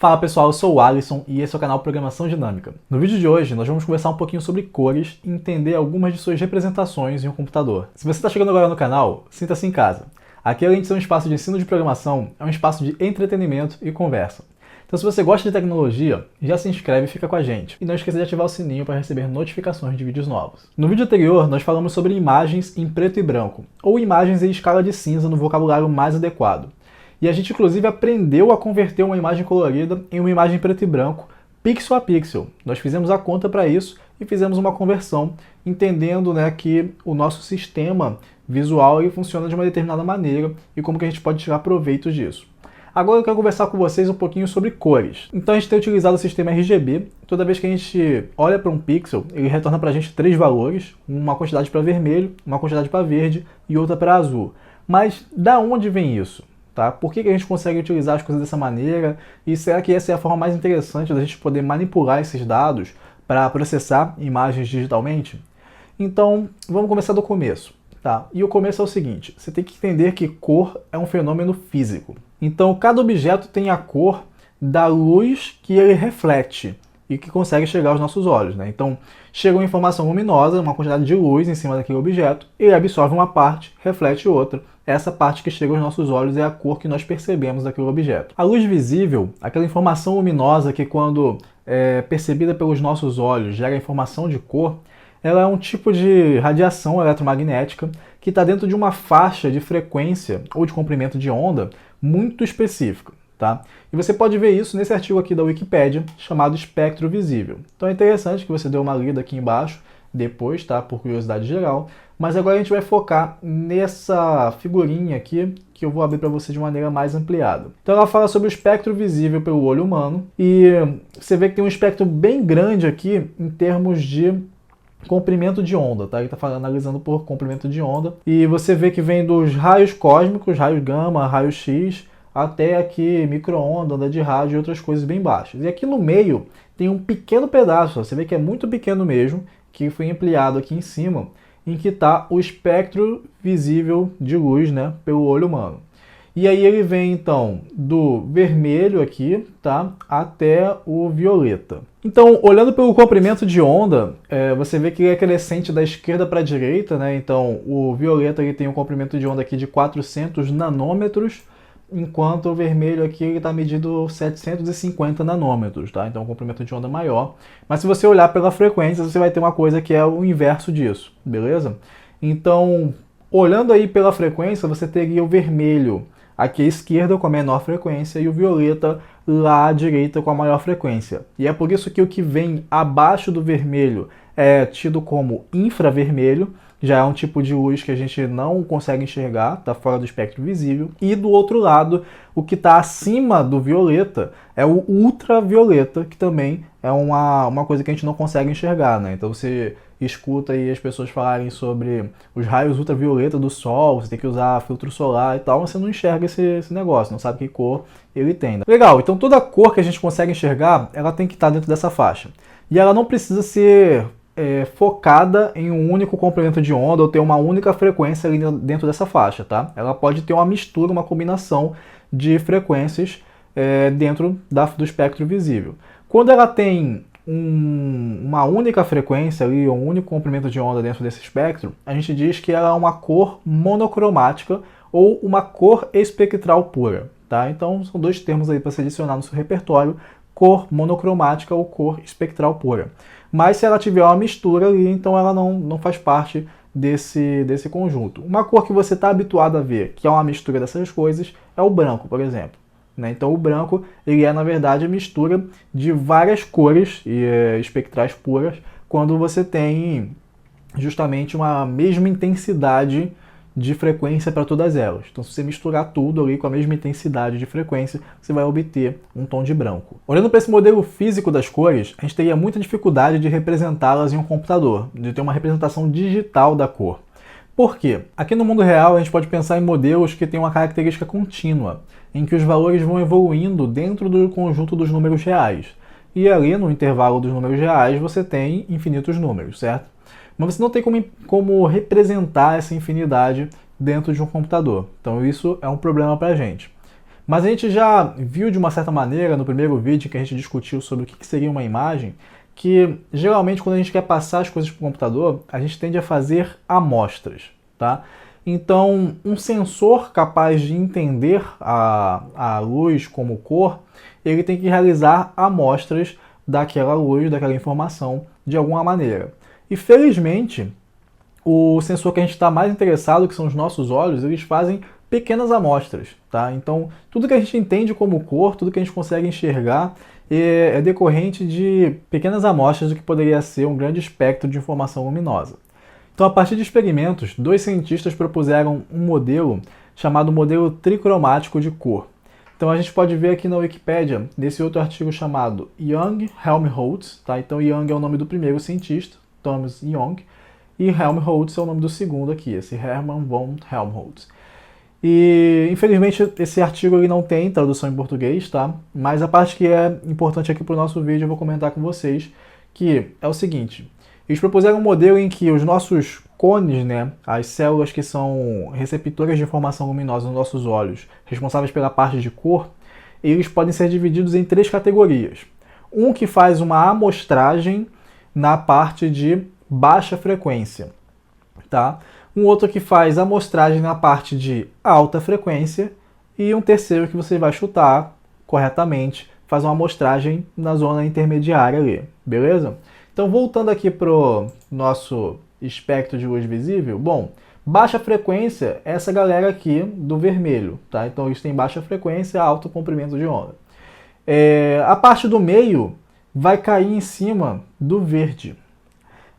Fala pessoal, eu sou o Alisson e esse é o canal Programação Dinâmica. No vídeo de hoje nós vamos conversar um pouquinho sobre cores e entender algumas de suas representações em um computador. Se você está chegando agora no canal, sinta-se em casa. Aqui, além de ser um espaço de ensino de programação, é um espaço de entretenimento e conversa. Então se você gosta de tecnologia, já se inscreve e fica com a gente. E não esqueça de ativar o sininho para receber notificações de vídeos novos. No vídeo anterior nós falamos sobre imagens em preto e branco, ou imagens em escala de cinza no vocabulário mais adequado. E a gente, inclusive, aprendeu a converter uma imagem colorida em uma imagem preto e branco, pixel a pixel. Nós fizemos a conta para isso e fizemos uma conversão, entendendo, que o nosso sistema visual ele funciona de uma determinada maneira e como que a gente pode tirar proveito disso. Agora eu quero conversar com vocês um pouquinho sobre cores. Então a gente tem utilizado o sistema RGB. Toda vez que a gente olha para um pixel, ele retorna para a gente 3 valores, uma quantidade para vermelho, uma quantidade para verde e outra para azul. Mas da onde vem isso? Tá? Por que a gente consegue utilizar as coisas dessa maneira? E será que essa é a forma mais interessante da gente poder manipular esses dados para processar imagens digitalmente? Então, vamos começar do começo. Tá? E o começo é o seguinte, você tem que entender que cor é um fenômeno físico. Então, cada objeto tem a cor da luz que ele reflete e que consegue chegar aos nossos olhos. Então, chega uma informação luminosa, uma quantidade de luz em cima daquele objeto, ele absorve uma parte, reflete outra. Essa parte que chega aos nossos olhos é a cor que nós percebemos daquele objeto. A luz visível, aquela informação luminosa que quando é percebida pelos nossos olhos gera informação de cor, ela é um tipo de radiação eletromagnética que está dentro de uma faixa de frequência ou de comprimento de onda muito específica. Tá? E você pode ver isso nesse artigo aqui da Wikipédia, chamado espectro visível. Então é interessante que você dê uma lida aqui embaixo, depois, tá? Por curiosidade geral. Mas agora a gente vai focar nessa figurinha aqui, que eu vou abrir para você de maneira mais ampliada. Então ela fala sobre o espectro visível pelo olho humano, e você vê que tem um espectro bem grande aqui em termos de comprimento de onda, tá? Ele está analisando por comprimento de onda, e você vê que vem dos raios cósmicos, raios gama, raios X, até aqui micro-onda, onda de rádio e outras coisas bem baixas. E aqui no meio tem um pequeno pedaço, você vê que é muito pequeno mesmo, que foi ampliado aqui em cima, em que está o espectro visível de luz, pelo olho humano. E aí ele vem então do vermelho aqui, tá, até o violeta. Então, olhando pelo comprimento de onda, você vê que ele é crescente da esquerda para a direita, Então, o violeta ele tem um comprimento de onda aqui de 400 nanômetros, enquanto o vermelho aqui está medido 750 nanômetros, tá? Então, um comprimento de onda maior. Mas se você olhar pela frequência, você vai ter uma coisa que é o inverso disso, beleza? Então, olhando aí pela frequência, você teria o vermelho aqui à esquerda com a menor frequência e o violeta lá à direita com a maior frequência. E é por isso que o que vem abaixo do vermelho é tido como infravermelho, já é um tipo de luz que a gente não consegue enxergar, está fora do espectro visível. E do outro lado, o que está acima do violeta é o ultravioleta, que também é uma coisa que a gente não consegue enxergar, Então você escuta aí as pessoas falarem sobre os raios ultravioleta do sol, você tem que usar filtro solar e tal, mas você não enxerga esse negócio, não sabe que cor ele tem. Legal, então toda cor que a gente consegue enxergar, ela tem que estar dentro dessa faixa. E ela não precisa ser focada em um único comprimento de onda ou ter uma única frequência ali dentro dessa faixa, tá? Ela pode ter uma mistura, uma combinação de frequências dentro do espectro visível. Quando ela tem uma única frequência ali, um único comprimento de onda dentro desse espectro, a gente diz que ela é uma cor monocromática ou uma cor espectral pura, tá? Então são dois termos aí para se adicionar no seu repertório, cor monocromática ou cor espectral pura. Mas se ela tiver uma mistura ali, então ela não faz parte desse conjunto. Uma cor que você está habituado a ver, que é uma mistura dessas coisas, é o branco, por exemplo. Então o branco ele é, na verdade, a mistura de várias cores espectrais puras, quando você tem justamente uma mesma intensidade de frequência para todas elas. Então, se você misturar tudo ali com a mesma intensidade de frequência, você vai obter um tom de branco. Olhando para esse modelo físico das cores, a gente teria muita dificuldade de representá-las em um computador, de ter uma representação digital da cor. Por quê? Aqui no mundo real, a gente pode pensar em modelos que têm uma característica contínua, em que os valores vão evoluindo dentro do conjunto dos números reais. E ali, no intervalo dos números reais, você tem infinitos números, certo? Mas você não tem como representar essa infinidade dentro de um computador. Então isso é um problema para a gente. Mas a gente já viu de uma certa maneira no primeiro vídeo que a gente discutiu sobre o que seria uma imagem, que geralmente quando a gente quer passar as coisas para o computador, a gente tende a fazer amostras, tá? Então, um sensor capaz de entender a luz como cor, ele tem que realizar amostras daquela luz, daquela informação, de alguma maneira. E felizmente, o sensor que a gente está mais interessado, que são os nossos olhos, eles fazem pequenas amostras, tá? Então, tudo que a gente entende como cor, tudo que a gente consegue enxergar é decorrente de pequenas amostras do que poderia ser um grande espectro de informação luminosa. Então, a partir de experimentos, dois cientistas propuseram um modelo chamado modelo tricromático de cor. Então, a gente pode ver aqui na Wikipédia, nesse outro artigo chamado Young Helmholtz, tá? Então, Young é o nome do primeiro cientista, Thomas Young, e Helmholtz é o nome do segundo aqui, esse Hermann von Helmholtz. E, infelizmente, esse artigo ele não tem tradução em português, tá? Mas a parte que é importante aqui para o nosso vídeo eu vou comentar com vocês, que é o seguinte. Eles propuseram um modelo em que os nossos cones, né, as células que são receptoras de informação luminosa nos nossos olhos, responsáveis pela parte de cor, eles podem ser divididos em três categorias. Um que faz uma amostragem na parte de baixa frequência, tá? Um outro que faz amostragem na parte de alta frequência e um terceiro que você vai chutar corretamente, faz uma amostragem na zona intermediária ali, beleza? Então, voltando aqui para o nosso espectro de luz visível, bom, baixa frequência é essa galera aqui do vermelho, tá? Então, eles têm baixa frequência, alto comprimento de onda. A parte do meio vai cair em cima do verde.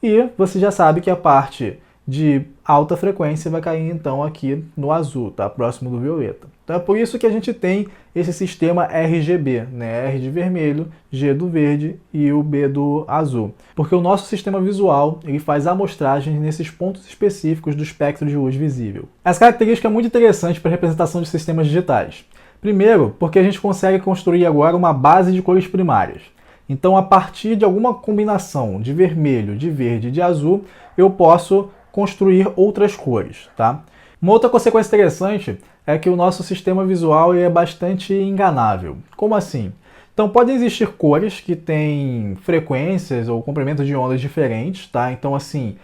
E você já sabe que a parte de alta frequência vai cair então aqui no azul, tá? Próximo do violeta. Então é por isso que a gente tem esse sistema RGB, né? R de vermelho, G do verde e o B do azul. Porque o nosso sistema visual ele faz amostragens nesses pontos específicos do espectro de luz visível. Essa característica é muito interessante para a representação de sistemas digitais. Primeiro, porque a gente consegue construir agora uma base de cores primárias. Então, a partir de alguma combinação de vermelho, de verde e de azul, eu posso construir outras cores, tá? Uma outra consequência interessante é que o nosso sistema visual é bastante enganável. Como assim? Então, podem existir cores que têm frequências ou comprimentos de ondas diferentes, tá? Então, assim,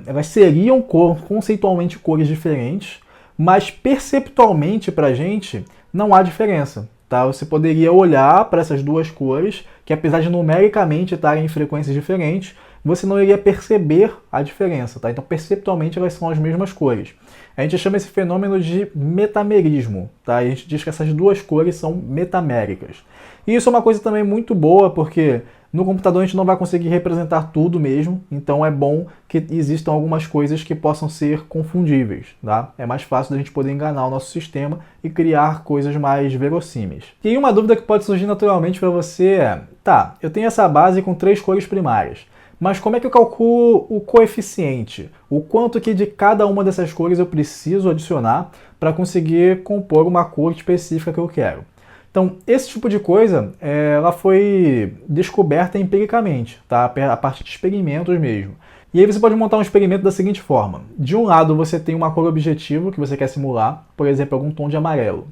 elas seriam conceitualmente cores diferentes, mas perceptualmente para a gente não há diferença. Tá? Você poderia olhar para essas duas cores, que apesar de numericamente estarem em frequências diferentes, você não iria perceber a diferença. Tá? Então, perceptualmente, elas são as mesmas cores. A gente chama esse fenômeno de metamerismo. Tá? A gente diz que essas duas cores são metaméricas. E isso é uma coisa também muito boa, porque no computador a gente não vai conseguir representar tudo mesmo, então é bom que existam algumas coisas que possam ser confundíveis, tá? É mais fácil da gente poder enganar o nosso sistema e criar coisas mais verossímeis. E aí uma dúvida que pode surgir naturalmente para você é, tá, eu tenho essa base com 3 cores primárias, mas como é que eu calculo o coeficiente? O quanto que de cada uma dessas cores eu preciso adicionar para conseguir compor uma cor específica que eu quero? Então, esse tipo de coisa, ela foi descoberta empiricamente, tá? A partir de experimentos mesmo. E aí você pode montar um experimento da seguinte forma. De um lado você tem uma cor objetivo que você quer simular, por exemplo, algum tom de amarelo.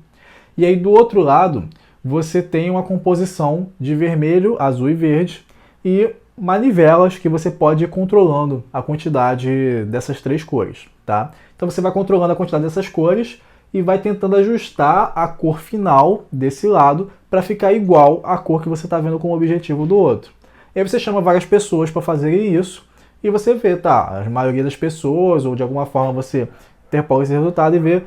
E aí do outro lado você tem uma composição de vermelho, azul e verde e manivelas que você pode ir controlando a quantidade dessas 3 cores, tá? Então você vai controlando a quantidade dessas cores e vai tentando ajustar a cor final desse lado para ficar igual à cor que você está vendo como objetivo do outro. E aí você chama várias pessoas para fazerem isso e você vê, tá, a maioria das pessoas, ou de alguma forma você interpola esse resultado e vê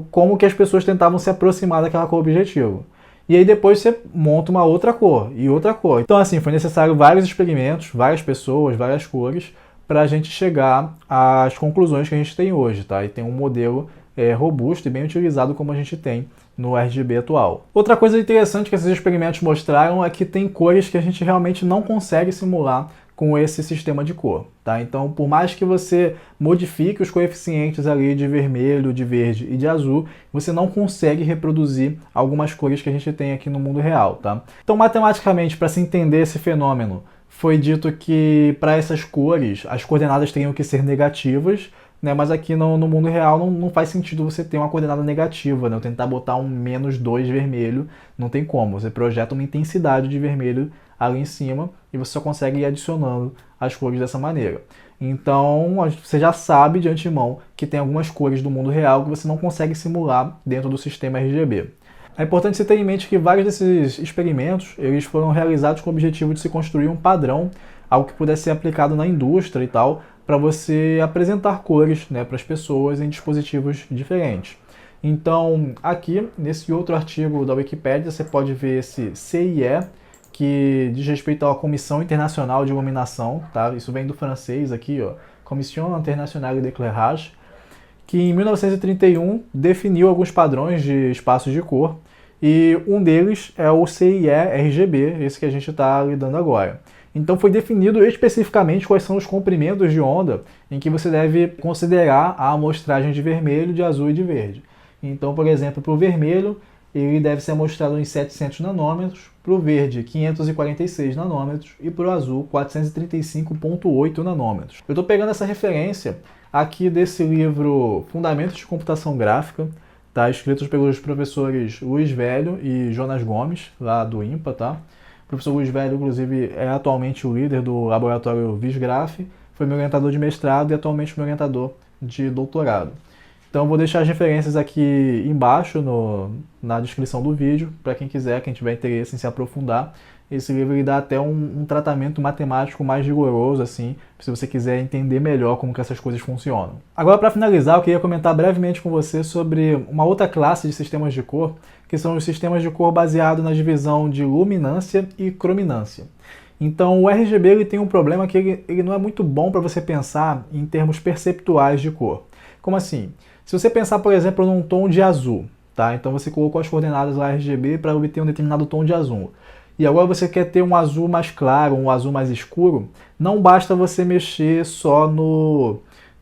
como que as pessoas tentavam se aproximar daquela cor objetivo. E aí depois você monta uma outra cor e outra cor. Então assim, foi necessário vários experimentos, várias pessoas, várias cores, para a gente chegar às conclusões que a gente tem hoje, tá? E tem um modelo robusto e bem utilizado como a gente tem no RGB atual. Outra coisa interessante que esses experimentos mostraram é que tem cores que a gente realmente não consegue simular com esse sistema de cor, tá? Então, por mais que você modifique os coeficientes ali de vermelho, de verde e de azul, você não consegue reproduzir algumas cores que a gente tem aqui no mundo real, tá? Então, matematicamente, para se entender esse fenômeno, foi dito que para essas cores, as coordenadas teriam que ser negativas, né? Mas aqui no mundo real não faz sentido você ter uma coordenada negativa, né? Eu tentar botar um -2 vermelho, não tem como. Você projeta uma intensidade de vermelho ali em cima e você só consegue ir adicionando as cores dessa maneira. Então, você já sabe de antemão que tem algumas cores do mundo real que você não consegue simular dentro do sistema RGB. É importante você ter em mente que vários desses experimentos eles foram realizados com o objetivo de se construir um padrão, algo que pudesse ser aplicado na indústria e tal, para você apresentar cores, né, para as pessoas em dispositivos diferentes. Então, aqui, nesse outro artigo da Wikipédia, você pode ver esse CIE, que diz respeito à Comissão Internacional de Iluminação, tá? Isso vem do francês aqui, ó, Commission Internationale d'Éclairage, que em 1931 definiu alguns padrões de espaços de cor, e um deles é o CIE-RGB, esse que a gente está lidando agora. Então foi definido especificamente quais são os comprimentos de onda em que você deve considerar a amostragem de vermelho, de azul e de verde. Então, por exemplo, para o vermelho, ele deve ser amostrado em 700 nanômetros, para o verde 546 nanômetros e para o azul 435,8 nanômetros. Eu estou pegando essa referência aqui desse livro Fundamentos de Computação Gráfica, tá? Escritos pelos professores Luiz Velho e Jonas Gomes, lá do IMPA, tá? O professor Luiz Velho, inclusive, é atualmente o líder do laboratório Visgraph, foi meu orientador de mestrado e atualmente meu orientador de doutorado. Então, vou deixar as referências aqui embaixo na descrição do vídeo, para quem quiser, quem tiver interesse em se aprofundar. Esse livro ele dá até um tratamento matemático mais rigoroso, assim, se você quiser entender melhor como que essas coisas funcionam. Agora, para finalizar, eu queria comentar brevemente com você sobre uma outra classe de sistemas de cor, que são os sistemas de cor baseados na divisão de luminância e crominância. Então, o RGB ele tem um problema que ele não é muito bom para você pensar em termos perceptuais de cor. Como assim? Se você pensar, por exemplo, num tom de azul, tá? Então você colocou as coordenadas lá RGB para obter um determinado tom de azul. E agora você quer ter um azul mais claro, um azul mais escuro, não basta você mexer só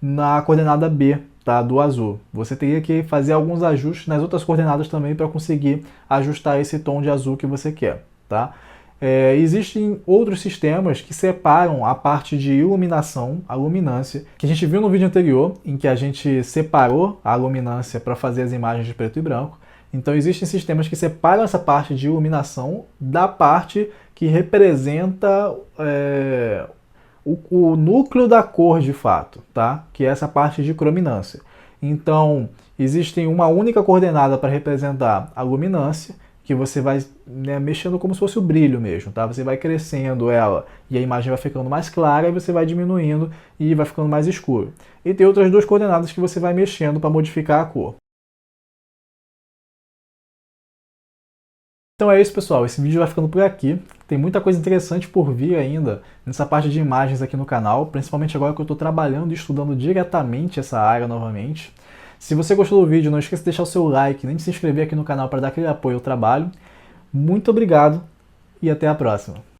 na coordenada B, tá, do azul. Você teria que fazer alguns ajustes nas outras coordenadas também para conseguir ajustar esse tom de azul que você quer, tá? Existem outros sistemas que separam a parte de iluminação, a luminância, que a gente viu no vídeo anterior, em que a gente separou a luminância para fazer as imagens de preto e branco. Então existem sistemas que separam essa parte de iluminação da parte que representa o núcleo da cor de fato, tá? Que é essa parte de crominância. Então existe uma única coordenada para representar a luminância, que você vai, né, mexendo como se fosse o brilho mesmo, tá? Você vai crescendo ela e a imagem vai ficando mais clara e você vai diminuindo e vai ficando mais escuro. E tem outras duas coordenadas que você vai mexendo para modificar a cor. Então é isso, pessoal. Esse vídeo vai ficando por aqui. Tem muita coisa interessante por vir ainda nessa parte de imagens aqui no canal, principalmente agora que eu estou trabalhando e estudando diretamente essa área novamente. Se você gostou do vídeo, não esqueça de deixar o seu like, nem de se inscrever aqui no canal para dar aquele apoio ao trabalho. Muito obrigado e até a próxima.